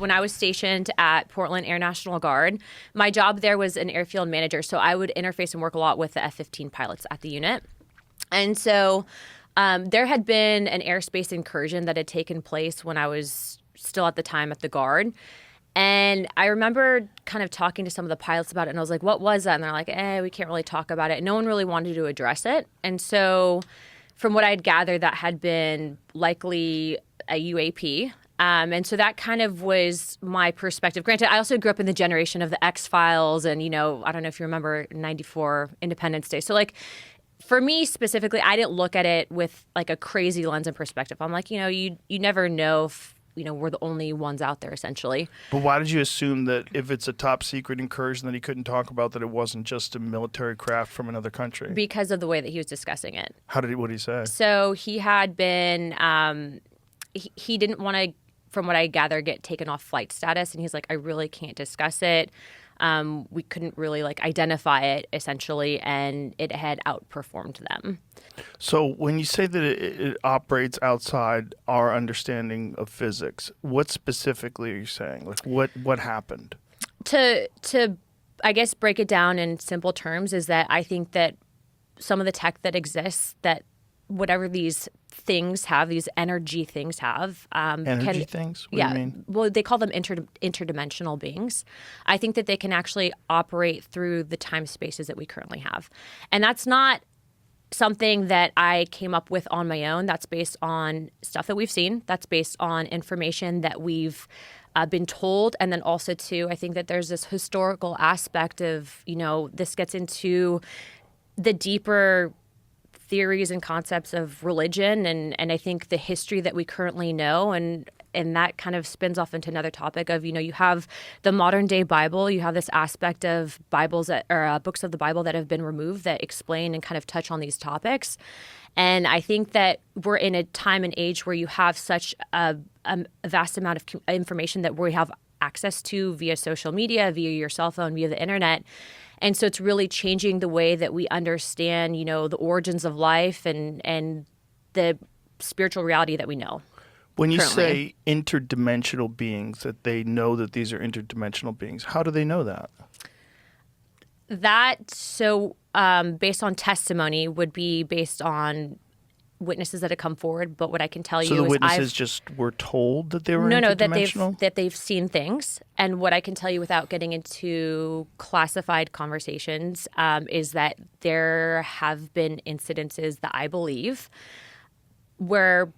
When I was stationed at Portland Air National Guard, my job there was an airfield manager. So I would interface and work a lot with the F-15 pilots at the unit. And so there had been an airspace incursion that had taken place when I was still at the time at the Guard. And I remember kind of talking to some of the pilots about it. And I was like, what was that? And they're like, we can't really talk about it. No one really wanted to address it. And so from what I'd gathered, that had been likely a UAP. And so that kind of was my perspective. Granted, I also grew up in the generation of the X-Files and, I don't know if you remember 94 Independence Day. So like for me specifically, I didn't look at it with like a crazy lens and perspective. I'm like, you never know if, we're the only ones out there essentially. But why did you assume that if it's a top secret incursion that he couldn't talk about, that it wasn't just a military craft from another country? Because of the way that he was discussing it. What did he say? So he had been, he didn't want to, from what I gather, get taken off flight status. And he's like, I really can't discuss it. We couldn't really identify it essentially. And it had outperformed them. So when you say that it operates outside our understanding of physics, what specifically are you saying? Like what happened? To I guess break it down in simple terms is that I think that some of the tech that exists, that whatever these things have, these energy things have. Energy things? What do you mean? Well, they call them interdimensional beings. I think that they can actually operate through the time spaces that we currently have. And that's not something that I came up with on my own. That's based on stuff that we've seen. That's based on information that we've been told. And then also, too, I think that there's this historical aspect of, this gets into the deeper theories and concepts of religion and I think the history that we currently know and that kind of spins off into another topic of, you have the modern day Bible, you have this aspect of Bibles or books of the Bible that have been removed that explain and kind of touch on these topics. And I think that we're in a time and age where you have such a vast amount of information that we have access to via social media, via your cell phone, via the internet. And so it's really changing the way that we understand, the origins of life and the spiritual reality that we know. When you currently. Say interdimensional beings, that they know that these are interdimensional beings, how do they know that? Based on testimony, would be based on witnesses that have come forward. But what I can tell you is the witnesses just were told that they were interdimensional? that they've seen things. And what I can tell you without getting into classified conversations is that there have been incidences that I believe where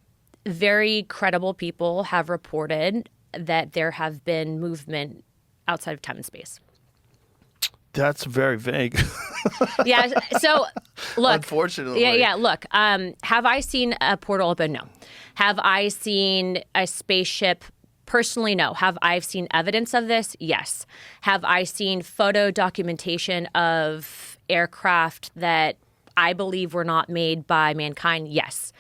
very credible people have reported that there have been movement outside of time and space. That's very vague. Yeah. So, look. Unfortunately. Yeah. Look, have I seen a portal open? No. Have I seen a spaceship? Personally, no. Have I seen evidence of this? Yes. Have I seen photo documentation of aircraft that I believe were not made by mankind? Yes.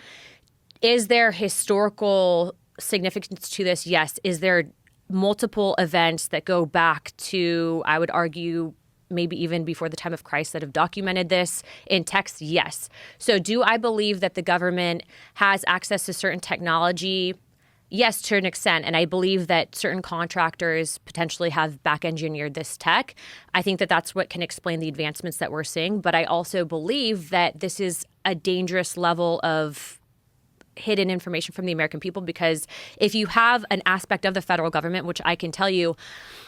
Is there historical significance to this? Yes. Is there multiple events that go back to, I would argue, maybe even before the time of Christ that have documented this in text? Yes. So do I believe that the government has access to certain technology? Yes, to an extent. And I believe that certain contractors potentially have back engineered this tech. I think that that's what can explain the advancements that we're seeing. But I also believe that this is a dangerous level of hidden information from the American people, because if you have an aspect of the federal government, which I can tell you,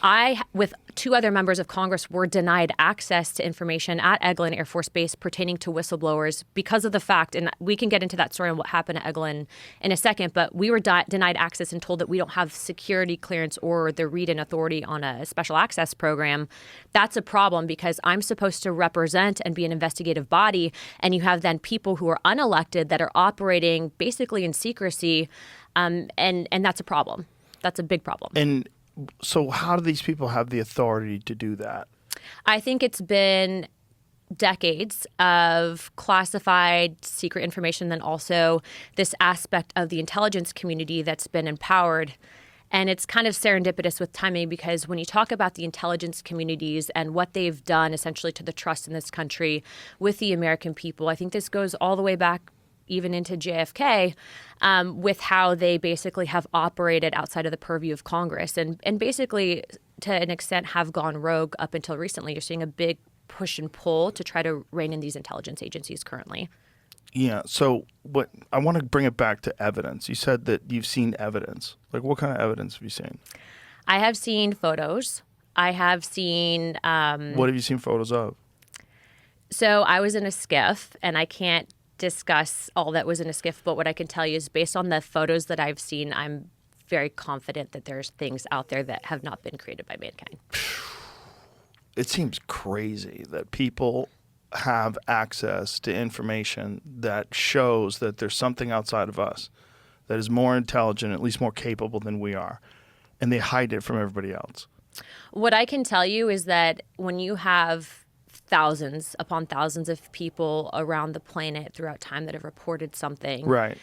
I, with two other members of Congress, were denied access to information at Eglin Air Force Base pertaining to whistleblowers because of the fact, and we can get into that story and what happened at Eglin in a second, but we were denied access and told that we don't have security clearance or the read-in authority on a special access program. That's a problem, because I'm supposed to represent and be an investigative body, and you have then people who are unelected that are operating basically in secrecy, and that's a problem. That's a big problem. And so how do these people have the authority to do that? I think it's been decades of classified secret information, then also this aspect of the intelligence community that's been empowered. And it's kind of serendipitous with timing, because when you talk about the intelligence communities and what they've done essentially to the trust in this country with the American people, I think this goes all the way back even into JFK, with how they basically have operated outside of the purview of Congress and basically, to an extent, have gone rogue up until recently. You're seeing a big push and pull to try to rein in these intelligence agencies currently. Yeah. So what I want to bring it back to evidence. You said that you've seen evidence. Like, what kind of evidence have you seen? I have seen photos. I have seen. What have you seen photos of? So I was in a skiff, and I can't discuss all that was in a skiff, but what I can tell you is based on the photos that I've seen, I'm very confident that there's things out there that have not been created by mankind. It seems crazy that people have access to information that shows that there's something outside of us that is more intelligent, at least more capable than we are, and they hide it from everybody else. What I can tell you is that when you have thousands upon thousands of people around the planet throughout time that have reported something, Right.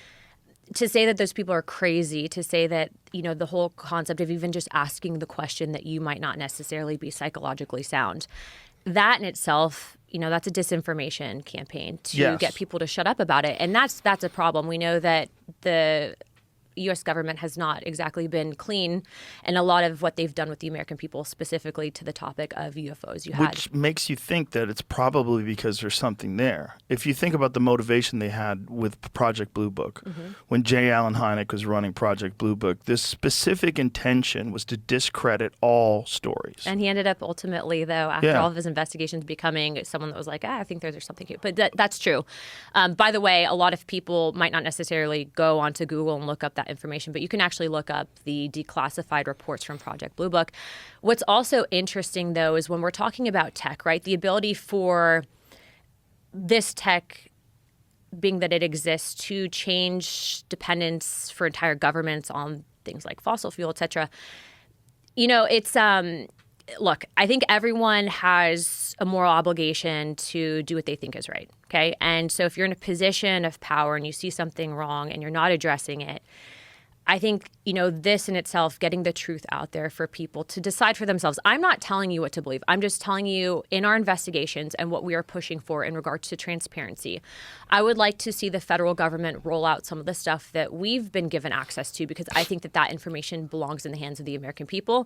to say that those people are crazy, to say that, the whole concept of even just asking the question that you might not necessarily be psychologically sound, that in itself, that's a disinformation campaign to get people to shut up about it. And that's a problem. We know that the U.S. government has not exactly been clean, and a lot of what they've done with the American people, specifically to the topic of UFOs. Which makes you think that it's probably because there's something there. If you think about the motivation they had with Project Blue Book, when J. Allen Hynek was running Project Blue Book, this specific intention was to discredit all stories. And he ended up ultimately, though, after all of his investigations, becoming someone that was like, I think there's something here. But that's true. By the way, a lot of people might not necessarily go onto Google and look up that information, but you can actually look up the declassified reports from Project Blue Book. What's also interesting, though, is when we're talking about tech, right? The ability for this tech, being that it exists, to change dependence for entire governments on things like fossil fuel, et cetera. It's look, I think everyone has a moral obligation to do what they think is right, okay? And so if you're in a position of power and you see something wrong and you're not addressing it, I think, this in itself, getting the truth out there for people to decide for themselves. I'm not telling you what to believe. I'm just telling you in our investigations and what we are pushing for in regards to transparency. I would like to see the federal government roll out some of the stuff that we've been given access to, because I think that information belongs in the hands of the American people.